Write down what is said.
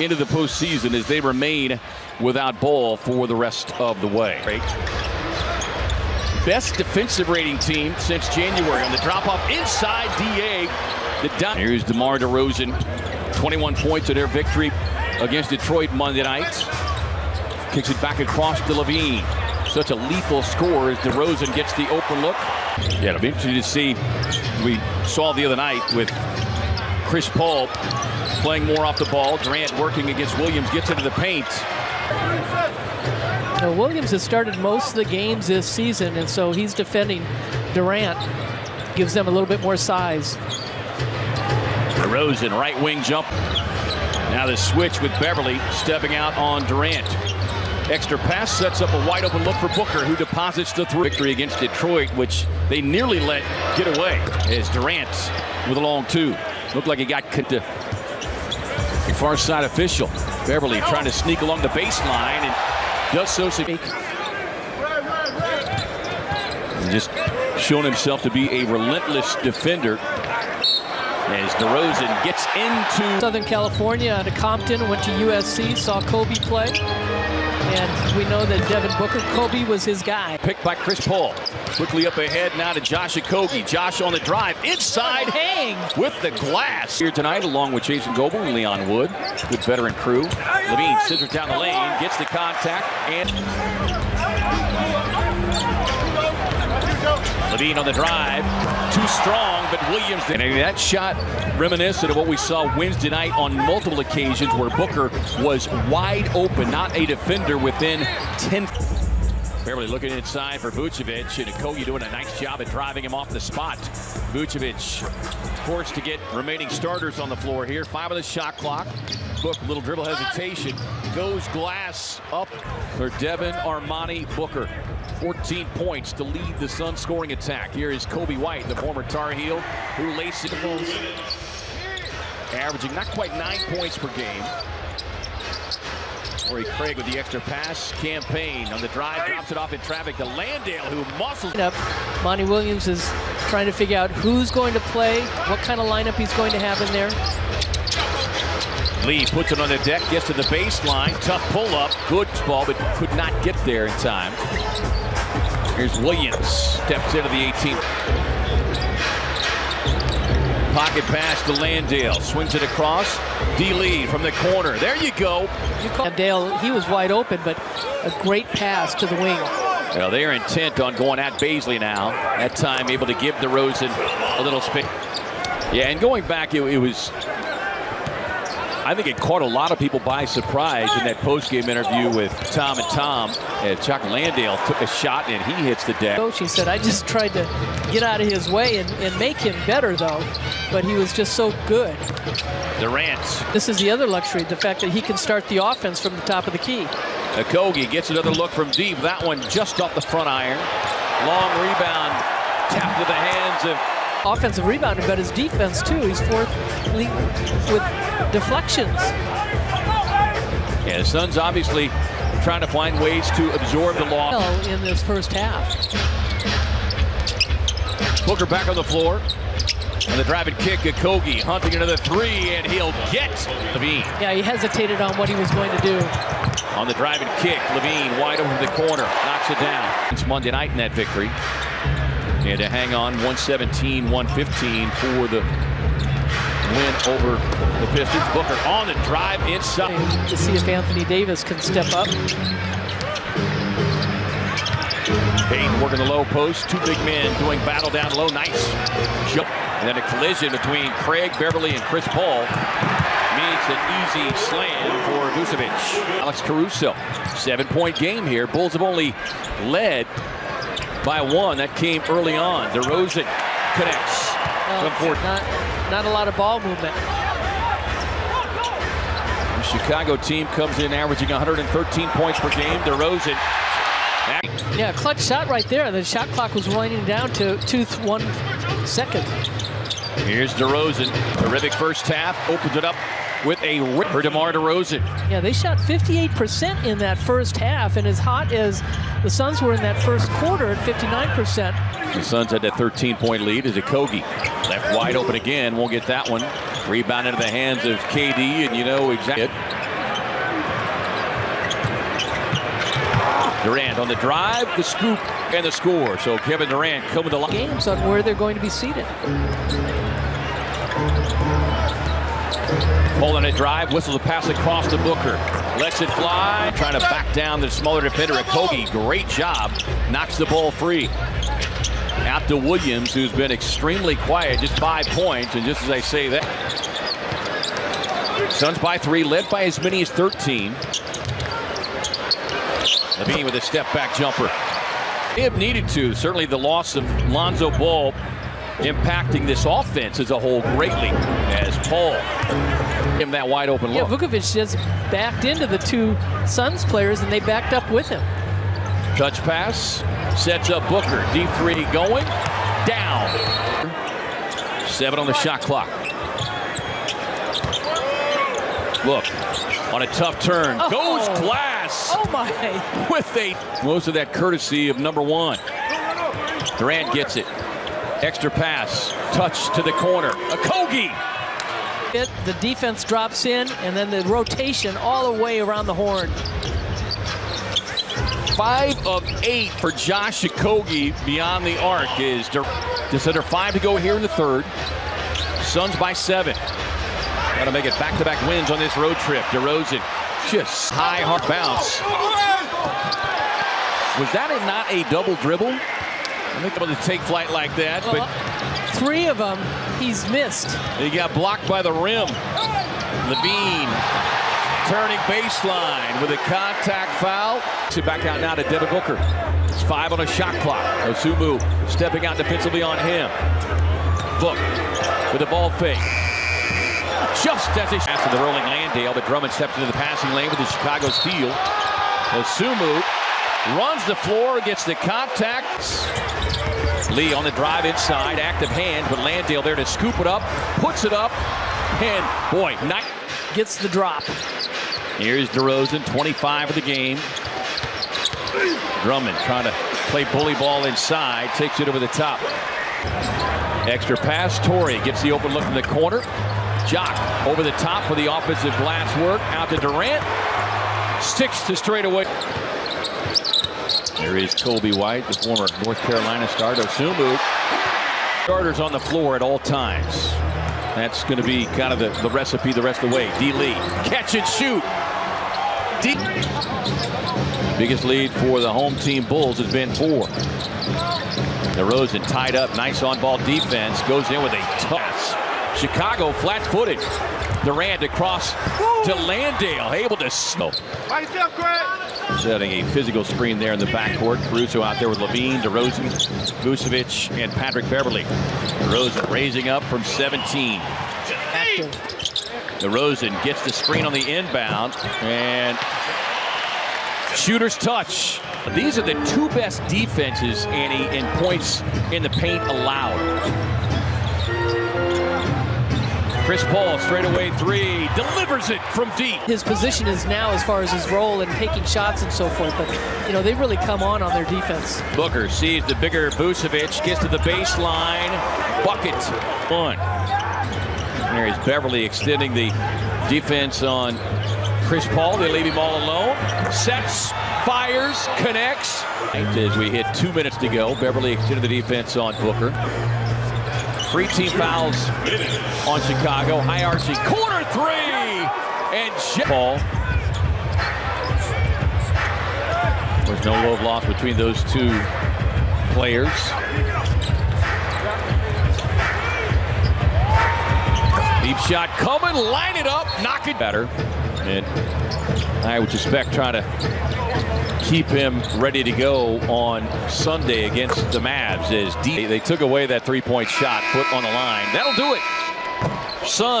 into the postseason as they remain without ball for the rest of the way. Best defensive rating team since January on the drop-off inside DA. Here's DeMar DeRozan, 21 points in their victory against Detroit Monday night. Kicks it back across to Levine. Such a lethal score as DeRozan gets the open look. Yeah, it'll be interesting to see. We saw the other night with Chris Paul playing more off the ball. Durant working against Williams, gets into the paint. Now, Williams has started most of the games this season, and so he's defending Durant. Gives them a little bit more size. DeRozan, right wing jump. Now the switch with Beverly stepping out on Durant. Extra pass sets up a wide open look for Booker, who deposits the victory against Detroit, which they nearly let get away. As Durant with a long two. Looked like he got cut to a far side official. Beverly trying to sneak along the baseline and does so. And just shown himself to be a relentless defender. As DeRozan gets into Southern California, out of Compton, went to USC, saw Kobe play. And we know that Devin Booker, Kobe was his guy. Picked by Chris Paul. Quickly up ahead now to Josh Okogie. Josh on the drive. Inside. Hang. With the glass. Here tonight along with Jason Goble and Leon Wood. Good veteran crew. Levine scissors down the lane. Gets the contact. And Levine on the drive. Too strong, but Williams. And that shot reminiscent of what we saw Wednesday night on multiple occasions where Booker was wide open, not a defender within 10. Beverly looking inside for Vucevic, and Okogie doing a nice job at driving him off the spot. Vucevic forced to get remaining starters on the floor here. 5 on the shot clock. Book, little dribble hesitation. Goes glass up for Devin Armani Booker. 14 points to lead the Suns scoring attack. Here is Kobe White, the former Tar Heel, who laces the balls. Averaging not quite 9 points per game. Corey Craig with the extra pass. Campaign on the drive, drops it off in traffic to Landale, who muscles up. Monty Williams is trying to figure out who's going to play, what kind of lineup he's going to have in there. Lee puts it on the deck, gets to the baseline. Tough pull-up. Good ball, but could not get there in time. Here's Williams. Steps into the 18. Pocket pass to Landale. Swings it across. D. Lee from the corner. There you go. Landale, he was wide open, but a great pass to the wing. Well, they are intent on going at Baisley now. That time able to give DeRozan a little space. Yeah, and going back, it was... I think it caught a lot of people by surprise in that post-game interview with Tom and Tom. Chuck Landale took a shot and he hits the deck. Coach, he said, I just tried to get out of his way and make him better, though. But he was just so good. Durant. This is the other luxury, the fact that he can start the offense from the top of the key. Okogie gets another look from deep. That one just off the front iron. Long rebound. Tap to the hands of... Offensive rebounding, but his defense, too. He's fourth with deflections. Yeah, the Suns obviously trying to find ways to absorb the loss. In this first half. Booker back on the floor. And the drive and kick, Okogie hunting another three, and he'll get Levine. Yeah, he hesitated on what he was going to do. On the drive and kick, Levine wide open the corner, knocks it down. It's Monday night in that victory. And to hang on, 117-115 for the win over the Pistons. Booker on the drive inside. To see if Anthony Davis can step up. Payton working the low post. 2 big men doing battle down low. Nice jump. And then a collision between Craig Beverly and Chris Paul means an easy slam for Vucevic. Alex Caruso, 7-point game here. Bulls have only led by 1. That came early on. DeRozan connects. Not a lot of ball movement. The Chicago team comes in averaging 113 points per game. DeRozan. Yeah, clutch shot right there. The shot clock was winding down to 1 second. Here's DeRozan. Terrific first half. Opens it up with a rip for DeMar DeRozan. Yeah, they shot 58% in that first half, and as hot as the Suns were in that first quarter at 59%. The Suns had that 13-point lead as Okogie left wide open again. Won't get that one. Rebound into the hands of KD, and you know exactly. Durant on the drive, the scoop, and the score. So Kevin Durant coming to line. Games on where they're going to be seated. Holding a drive, whistles a pass across to Booker. Lets it fly, trying to back down the smaller defender. Kogi, great job, knocks the ball free. Out to Williams, who's been extremely quiet, just 5 points, and just as I say that. Suns by 3, led by as many as 13. Levine with a step-back jumper. They have needed to. Certainly the loss of Lonzo Ball impacting this offense as a whole greatly as Paul gave him that wide open look. Yeah, Vukovic just backed into the two Suns players, and they backed up with him. Touch pass, sets up Booker. Deep three going, down. 7 on the shot clock. Look, on a tough turn, goes Glass. Oh my! With most of that courtesy of number 1. Durant gets it. Extra pass, touch to the corner. Kogi. The defense drops in, and then the rotation all the way around the horn. 5 of 8 for Josh Okogie beyond the arc is just under 5 to go here in the third. Suns by 7. Got to make it back-to-back wins on this road trip. DeRozan just high, hard bounce. Was that not a double dribble? I think able to take flight like that, but 3 of them he's missed. He got blocked by the rim. Levine turning baseline with a contact foul. So back out now to Devin Booker. It's 5 on a shot clock. Osumu stepping out defensively on him. Book with a ball fake. Just as he pass to the rolling Landale, but Drummond steps into the passing lane with the Chicago steal. Osumu runs the floor, gets the contacts. Lee on the drive inside, active hand, but Landale there to scoop it up, puts it up, and boy, gets the drop. Here's DeRozan, 25 of the game. Drummond trying to play bully ball inside, takes it over the top. Extra pass, Torrey gets the open look in the corner. Jock over the top for the offensive glass work, out to Durant, sticks to straightaway. There is Kobe White, the former North Carolina star. Osumu. Starters on the floor at all times. That's going to be kind of the recipe the rest of the way. D. Lee, catch and shoot. D. Biggest lead for the home team Bulls has been 4. DeRozan tied up, nice on-ball defense, goes in with a toss. Chicago flat-footed. Durant across to Landale, able to smoke. Setting a physical screen there in the backcourt. Caruso out there with Levine, DeRozan, Vucevic, and Patrick Beverly. DeRozan raising up from 17. DeRozan gets the screen on the inbound, and shooter's touch. These are the 2 best defenses, Annie, in points in the paint allowed. Chris Paul, straightaway 3, delivers it from deep. His position is now as far as his role in taking shots and so forth, but you know, they've really come on their defense. Booker sees the bigger Vucevic, gets to the baseline, bucket. 1. There's Beverly extending the defense on Chris Paul. They leave him all alone. Sets, fires, connects. As we hit 2 minutes to go, Beverly extended the defense on Booker. 3 team fouls on Chicago. High arching corner 3, and Paul. There's no love lost between those 2 players. Deep shot coming, line it up, knock it better. And I would suspect trying to keep him ready to go on Sunday against the Mavs as they took away that 3-point shot, foot on the line. That'll do it. Suns.